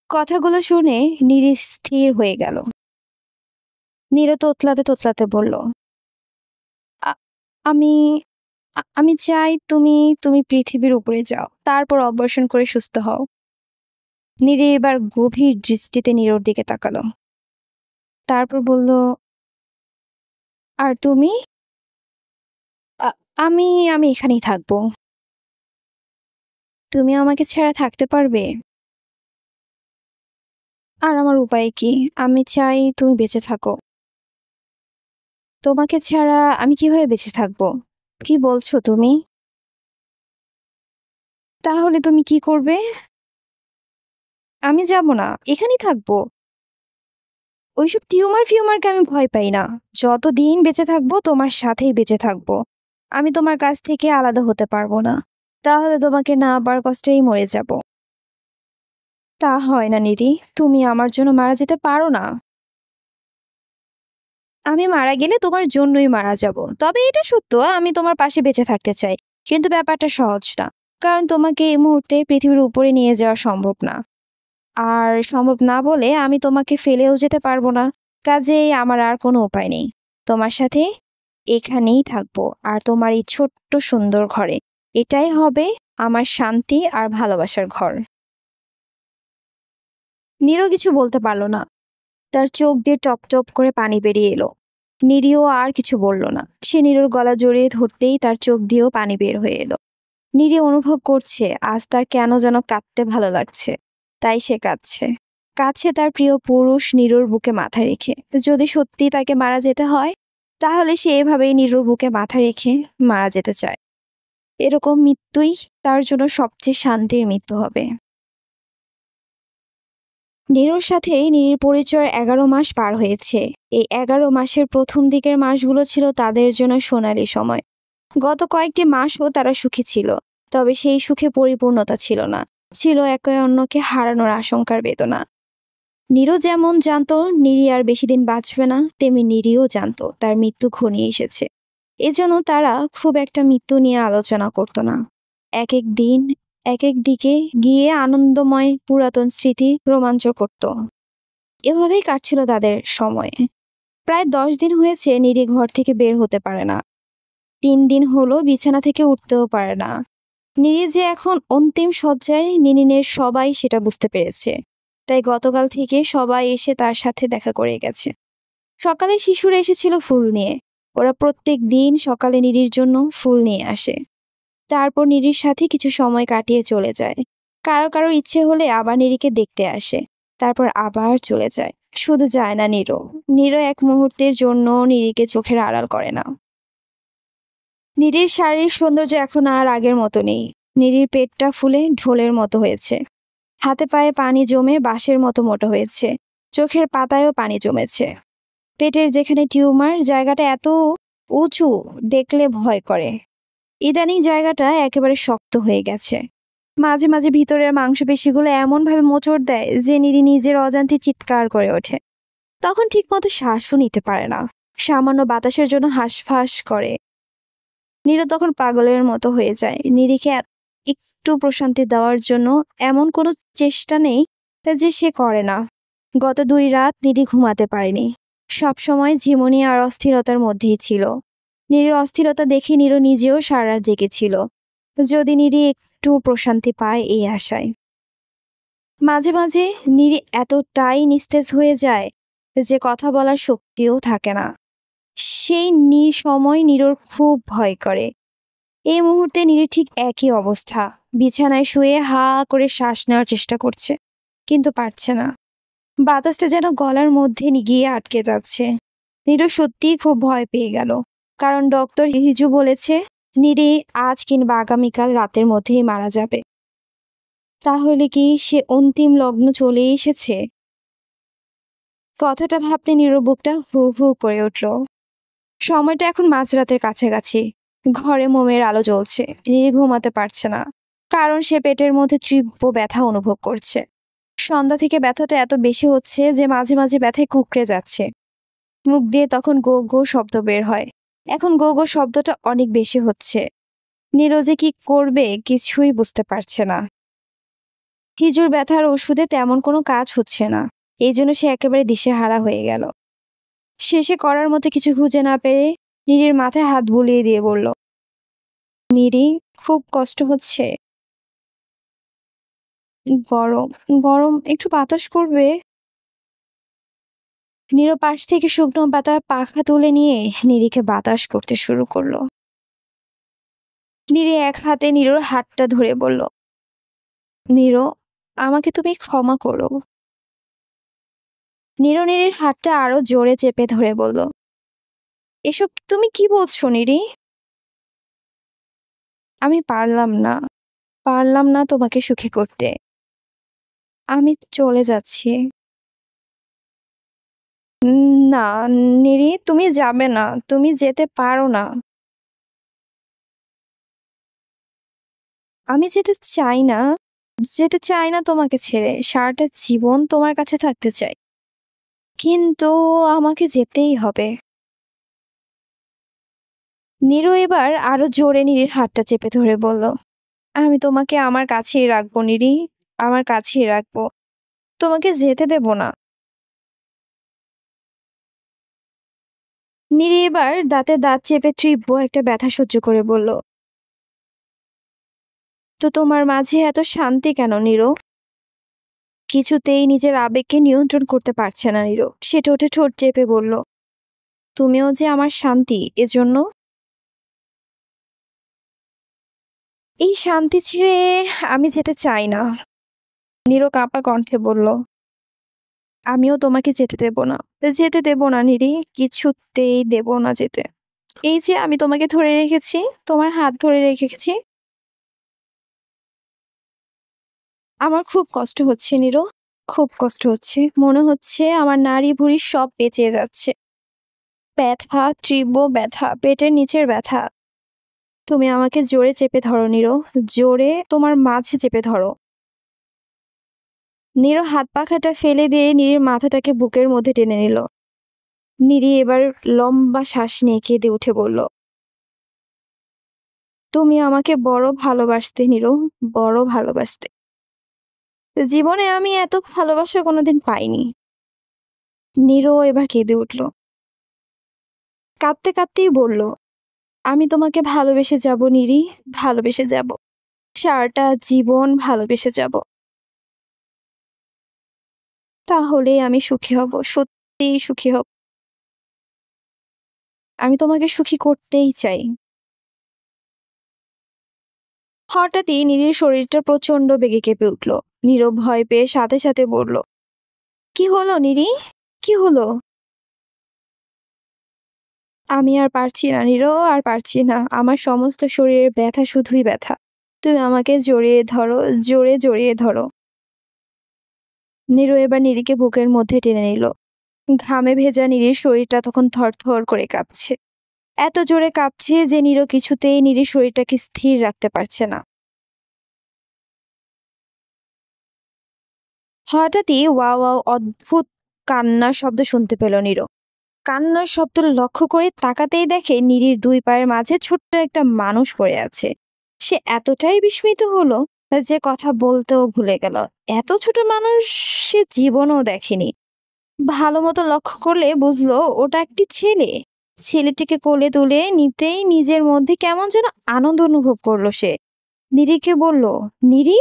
কথাগুলো শুনে নীরি স্থির হয়ে গেল। নীরু তোতলাতে তোতলাতে বলল, "আ- আমি আমি চাই তুমি তুমি পৃথিবীর উপরে যাও, তারপর অপারেশন করে সুস্থ হও।" নীরি এবার গভীর দৃষ্টিতে নীরুর দিকে তাকালো। তারপর বলল, আর তুমি? "আ- আমি আমি এখানেই থাকবো। তুমি আমাকে ছাড়া থাকতে পারবে? আর আমার উপায় কি? আমি চাই তুমি বেঁচে থাকো। তোমাকে ছাড়া আমি কিভাবে বেঁচে থাকবো? কি বলছো তুমি? তাহলে তুমি কি করবে? আমি যাব না, এখানেই থাকবো। ওইসব টিউমার ফিউমারকে আমি ভয় পাই না। যতদিন বেঁচে থাকবো তোমার সাথেই বেঁচে থাকবো। আমি তোমার কাছ থেকে আলাদা হতে পারবো না। তাহলে তোমাকে না পাওয়ার কষ্টেই মরে যাব। তা হয় না নিরি, তুমি আমার জন্য মারা যেতে পারো না। আমি মারা গেলে তোমার জন্যই মারা যাব। তবে এটা সত্য, আমি তোমার পাশে বেঁচে থাকতে চাই। কিন্তু ব্যাপারটা সহজ না, কারণ তোমাকে এই মুহূর্তে পৃথিবীর উপরে নিয়ে যাওয়া সম্ভব না। আর সম্ভব না বলে আমি তোমাকে ফেলেও যেতে পারবো না। কাজেই আমার আর কোনো উপায় নেই। তোমার সাথে এখানেই থাকবো, আর তোমার এই ছোট্ট সুন্দর ঘরে। এটাই হবে আমার শান্তি আর ভালোবাসার ঘর। নীরও কিছু বলতে পারল না। তার চোখ দিয়ে টপ টপ করে পানি বেরিয়ে এলো। নিরিও আর কিছু বলল না। সে নীরুর গলা জড়িয়ে ধরতেই তার চোখ দিয়েও পানি বের হয়ে এলো। নিরি অনুভব করছে আজ তার কেন যেন কাঁদতে ভালো লাগছে, তাই সে কাঁদছে। কাছে তার প্রিয় পুরুষ নীরুর বুকে মাথা রেখে। যদি সত্যি তাকে মারা যেতে হয়, তাহলে সে এভাবেই নীরুর বুকে মাথা রেখে মারা যেতে চায়। এরকম মৃত্যুই তার জন্য সবচেয়ে শান্তির মৃত্যু হবে। নীরুর সাথে নিরির পরিচয় 11 মাস পার হয়েছে। এই 11 মাসের প্রথম দিকের মাসগুলো ছিল তাদের জন্য সোনালি সময়। গত কয়েকটি মাসও তারা সুখী ছিল, তবে সেই সুখে পরিপূর্ণতা ছিল না, ছিল একে অন্যকে হারানোর আশঙ্কার বেদনা। নীরু যেমন জানতো নিরি আর বেশি দিন বাঁচবে না, তেমনি নিরিও জানতো তার মৃত্যু ঘনিয়ে এসেছে। এজন্য তারা খুব একটা মৃত্যু নিয়ে আলোচনা করতো না। এক এক দিন এক এক দিকে গিয়ে আনন্দময় পুরাতন স্মৃতি রোমাঞ্চ করত। এভাবেই কাটছিল তাদের সময়। প্রায় 10 দিন হয়েছে নিরি ঘর থেকে বের হতে পারে না। 3 দিন হলো বিছানা থেকে উঠতেও পারে না। নিরি যে এখন অন্তিম শয্যায়, নিনিনের সবাই সেটা বুঝতে পেরেছে। তাই গতকাল থেকে সবাই এসে তার সাথে দেখা করে গেছে। সকালে শিশুরা এসেছিল ফুল নিয়ে। ওরা প্রত্যেক দিন সকালে নিরির জন্য ফুল নিয়ে আসে। তারপর নিরির সাথে কিছু সময় কাটিয়ে চলে যায়। কারো কারো ইচ্ছে হলে আবার নিরিকে দেখতে আসে, তারপর আবার চলে যায়। শুধু যায় না নিরো এক মুহূর্তের জন্য নিরিকে চোখের আড়াল করে না। নিরির শারীরিক সৌন্দর্য এখন আর আগের মতো নেই। নিরির পেটটা ফুলে ঢোলের মতো হয়েছে। হাতে পায়ে পানি জমে বাঁশের মতো মোটা হয়েছে। চোখের পাতায়ও পানি জমেছে। পেটের যেখানে টিউমার, জায়গাটা এত উঁচু দেখলে ভয় করে। ইদানিং জায়গাটা একেবারে শক্ত হয়ে গেছে। মাঝে মাঝে ভিতরের মাংসপেশিগুলো এমনভাবে মোচড় দেয় যে নিরি নিজের অজান্তে চিৎকার করে ওঠে। তখন ঠিকমতো শ্বাসও নিতে পারে না। সামান্য বাতাসের জন্য হাঁসফাঁস করে। নিরু তখন পাগলের মতো হয়ে যায়। নিরিকে একটু প্রশান্তি দেওয়ার জন্য এমন কোনো চেষ্টা নেই যে সে করে না। গত 2 রাত নিরি ঘুমাতে পারেনি। সবসময় ঝিমুনি আর অস্থিরতার মধ্যেই ছিল। নিরির অস্থিরতা দেখে নিরু নিজেও সারা রাত জেগেছিল, যদি নিরি একটু প্রশান্তি পায় এই আশায়। মাঝে মাঝে নিরি এতটাই নিস্তেজ হয়ে যায় যে কথা বলার শক্তিও থাকে না। সেই সময় নিরুর খুব ভয় করে। এই মুহূর্তে নিরির ঠিক একই অবস্থা। বিছানায় শুয়ে হা করে শ্বাস নেওয়ার চেষ্টা করছে, কিন্তু পারছে না। বাতাসটা যেন গলার মধ্যে গিয়ে আটকে যাচ্ছে। নিরু সত্যিই খুব ভয় পেয়ে গেল, কারণ ডক্টর হিজু বলেছে নিরি আজ কিংবা আগামীকাল রাতের মধ্যেই মারা যাবে। তাহলে কি সে অন্তিম লগ্ন চলে এসেছে? কথাটা ভাবতে নিরু বুকটা হু হু করে উঠল। সময়টা এখন মাঝরাতের কাছাকাছি। ঘরে মোমের আলো জ্বলছে। নিরি ঘুমাতে পারছে না, কারণ সে পেটের মধ্যে তীব্র ব্যথা অনুভব করছে। সন্ধ্যা থেকে ব্যথাটা এত বেশি হচ্ছে যে মাঝে মাঝে ব্যথায় কুঁকড়ে যাচ্ছে। মুখ দিয়ে তখন গো গো শব্দ বের হয়। এখন গো গো শব্দটা অনেক বেশি হচ্ছে। নিরু যে কি করবে কিছুই বুঝতে পারছে না। হিজুর ব্যথার ওষুধে তেমন কোনো কাজ হচ্ছে না। এই জন্য সে একেবারে দিশেহারা হয়ে গেল। শেষে করার মতো কিছু খুঁজে না পেরে নিরির মাথায় হাত বুলিয়ে দিয়ে বলল, নিরি, খুব কষ্ট হচ্ছে। গরম গরম একটু বাতাস করবে? নিরু পাশ থেকে শুকনো পাতা পাখা তুলে নিয়ে নিরিকে বাতাস করতে শুরু করলো। নিরি এক হাতে নিরুর হাতটা ধরে বলল, নিরু, আমাকে তুমি ক্ষমা করো। নিরু নিরির হাতটা আরো জোরে চেপে ধরে বলল, এসব তুমি কি বলছো নিরি? আমি পারলাম না তোমাকে সুখী করতে। আমি চলে যাচ্ছি। না নিরি, তুমি যাবে না, তুমি যেতে পারো না। আমি যেতে চাই না তোমাকে ছেড়ে। সারাটা জীবন তোমার কাছে থাকতে চাই, কিন্তু আমাকে যেতেই হবে। নিরু এবার আরো জোরে নিরির হাতটা চেপে ধরে বলল, আমি তোমাকে আমার কাছেই রাখবো নিরি, আমার কাছেই রাখবো। তোমাকে যেতে দেব না। নিরি এবার দাঁতে দাঁত চেপে তীব্র একটা ব্যথা সহ্য করে বলল, তো তোমার মাঝে এত শান্তি কেন নিরু? কিছুতেই নিজের আবেগকে নিয়ন্ত্রণ করতে পারছে না নিরু। সে ঠোঁটে ঠোঁট চেপে বলল, তুমিও যে আমার শান্তি, এজন্য এই শান্তি ছেড়ে আমি যেতে চাই না। নীরো কাঁপা কণ্ঠে বলল, আমিও তোমাকে যেতে দেব না। যেতে দেব না নিরি, কিছুতেই দেব না যেতে। এই যে আমি তোমাকে ধরে রেখেছি, তোমার হাত ধরে রেখেছি, আমার খুব কষ্ট হচ্ছে নীরো, খুব কষ্ট হচ্ছে। মনে হচ্ছে আমার নাড়ি ভুঁড়ি সব পেঁচিয়ে যাচ্ছে। ব্যথা, তীব্র ব্যথা, পেটের নিচের ব্যথা। তুমি আমাকে জোরে চেপে ধরো নীরো, জোরে তোমার মাঝে চেপে ধরো। নীরো হাত পাখাটা ফেলে দিয়ে নীরির মাথাটাকে বুকের মধ্যে টেনে নিল। নীরি এবার লম্বা শ্বাস নিয়ে কেঁদে উঠে বলল, তুমি আমাকে বড় ভালোবাসতে নীরো, বড় ভালোবাসতে। জীবনে আমি এত ভালোবাসা কোনোদিন পাইনি। নীরো এবার কেঁদে উঠল। কাঁদতে কাঁদতেই বলল, আমি তোমাকে ভালোবেসে যাব নীরি, ভালোবেসে যাব, সারাটা জীবন ভালোবেসে যাব। তাহলেই আমি সুখী হব, সত্যিই সুখী হব। আমি তোমাকে সুখী করতেই চাই। হঠাৎই নীরির শরীরটা প্রচন্ড বেগে কেঁপে উঠল। নীরব ভয় পেয়ে সাথে সাথে বলল, কি হলো নীরি, কি হলো? আমি আর পারছি না নীরো, আর পারছি না। আমার সমস্ত শরীরের ব্যথা, শুধুই ব্যথা। তুমি আমাকে জড়িয়ে ধরো, জোরে জড়িয়ে ধরো। নীরো এবার নীরিকে বুকের মধ্যে টেনে নিল। ঘামে ভেজা নীরির শরীরটা তখন থরথর করে কাঁপছে। এত জোরে কাঁপছে যে নীরো কিছুতেই নীরির শরীরটাকে স্থির রাখতে পারছে না। হঠাৎই ওয়াও ওয়াও অদ্ভুত কান্নার শব্দ শুনতে পেল নীরো। কান্নার শব্দ লক্ষ্য করে তাকাতেই দেখে নীরির দুই পায়ের মাঝে ছোট্ট একটা মানুষ পড়ে আছে। সে এতটাই বিস্মিত হলো যে কথা বলতেও ভুলে গেল। এত ছোট মানুষ সে জীবনও দেখেনি। ভালো মতো লক্ষ্য করলে বুঝলো ওটা একটি ছেলে। ছেলেটিকে কোলে তুলে নিতেই নিজের মধ্যে কেমন যেন আনন্দ অনুভব করলো সে। নীরিকে বলল, নীরি,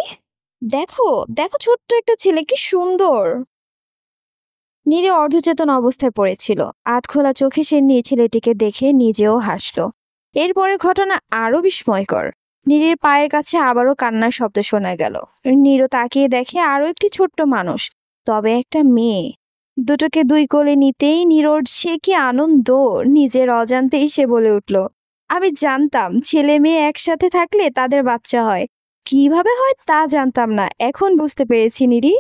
দেখো দেখো, ছোট্ট একটা ছেলে, কি সুন্দর। নীরে অর্ধচেতন অবস্থায় পড়েছিল। আধখোলা চোখে সে ছেলেটিকে দেখে নিজেও হাসল। এরপরের ঘটনা আরো বিস্ময়কর। নীরের পায়ের কাছে আবারও কান্নার শব্দ শোনা গেল। নীরও তাকিয়ে দেখে আরো একটি ছোট্ট মানুষ, তবে একটা মেয়ে। দুটোকে দুই কোলে নিতেই নীরর সে কি আনন্দ! নিজের অজান্তেই সে বলে উঠল, আমি জানতাম ছেলে মেয়ে একসাথে থাকলে তাদের বাচ্চা হয়। কিভাবে হয় তা জানতাম না, এখন বুঝতে পেরেছি নীরি।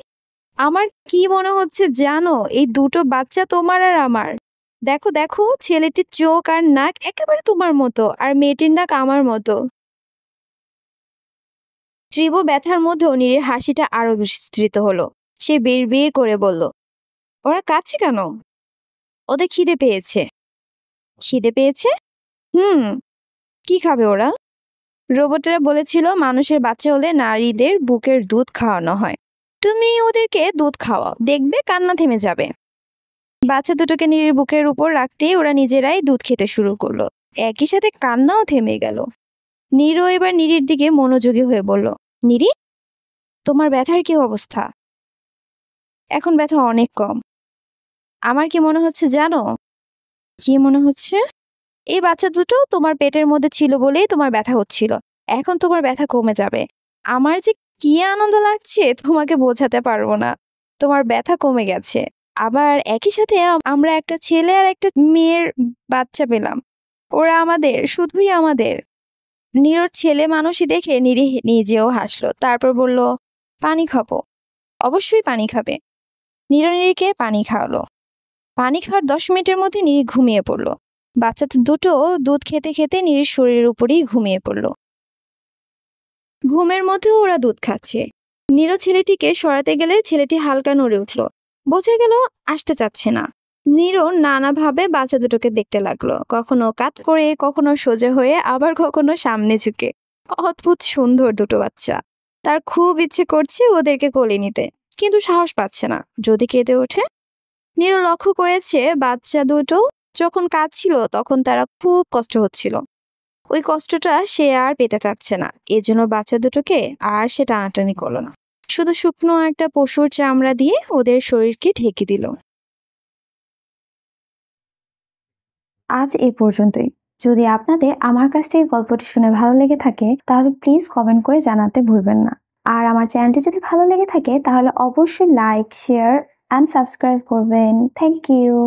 আমার কি মনে হচ্ছে জানো, এই দুটো বাচ্চা তোমার আর আমার। দেখো দেখো, ছেলেটির চোখ আর নাক একেবারে তোমার মতো, আর মেয়েটির নাক আমার মতো। তীব্র ব্যথার মধ্যেও নীরের হাসিটা আরো বিস্তৃত হলো। সে বিড়বিড় করে বলল, ওরা কাঁদছে কেন? ওদের খিদে পেয়েছে। খিদে পেয়েছে? হুম। কি খাবে ওরা? রোবটরা বলেছিল মানুষের বাচ্চা হলে নারীদের বুকের দুধ খাওয়ানো হয়। তুমি ওদেরকে দুধ খাওয়াও, দেখবে কান্না থেমে যাবে। বাচ্চা দুটোকে নীরির বুকের উপর রাখতেই ওরা নিজেরাই দুধ খেতে শুরু করলো। একই সাথে কান্নাও থেমে গেল। নীরও এবার নীরির দিকে মনোযোগী হয়ে বলল, নীরি, তোমার ব্যথার কি অবস্থা? এখন ব্যথা অনেক কম। আমার কি মনে হচ্ছে জানো? কি মনে হচ্ছে? এই বাচ্চা দুটো তোমার পেটের মধ্যে ছিল বলেই তোমার ব্যথা হচ্ছিল। এখন তোমার ব্যথা কমে যাবে। আমার যে কি আনন্দ লাগছে তোমাকে বোঝাতে পারবো না। তোমার ব্যথা কমে গেছে। আবার একই সাথে আমরা একটা ছেলে আর একটা মেয়ের বাচ্চা পেলাম। ওরা আমাদের, শুধুই আমাদের। নীরর ছেলে মানুষই দেখে নীরি নিজেও হাসলো। তারপর বলল, পানি খাবো। অবশ্যই পানি খাবে। নীরিকে পানি খাওয়ালো। পানি খাওয়ার 10 মিনিটের মধ্যে নীরি ঘুমিয়ে পড়ল। বাচ্চা দুটো দুধ খেতে খেতে নীরির শরীরের উপরেই ঘুমিয়ে পড়ল। ঘুমের মধ্যেও ওরা দুধ খাচ্ছে। নীরো ছেলেটিকে সরাতে গেলে ছেলেটি হালকা নড়ে উঠল। বোঝা গেল আসতে চাচ্ছে না। নীরো নানাভাবে বাচ্চা দুটোকে দেখতে লাগলো, কখনো কাত করে, কখনো সোজা হয়ে, আবার কখনো সামনে ঝুঁকে। অদ্ভুত সুন্দর দুটো বাচ্চা। তার খুব ইচ্ছে করছে ওদেরকে কোলে নিতে, কিন্তু সাহস পাচ্ছে না, যদি কেঁদে ওঠে। নীরো লক্ষ্য করেছে বাচ্চা দুটো যখন কাঁদছিল তখন তারা খুব কষ্ট হচ্ছিল। ওই কষ্টটা সে আর পেতে চাচ্ছে না। এজন্য বাচ্চা দুটোকে আর সে টানাটানি করলো না। শুধু শুকনো একটা পশুর চামড়া দিয়ে ওদের শরীরকে ঢেকে দিল। আজ এই পর্যন্তই। যদি আপনাদের আমার কাছ থেকে গল্পটি শুনে ভালো লেগে থাকে তাহলে প্লিজ কমেন্ট করে জানাতে ভুলবেন না। আর আমার চ্যানেলটি যদি ভালো লেগে থাকে তাহলে অবশ্যই লাইক, শেয়ার অ্যান্ড সাবস্ক্রাইব করবেন। Thank you.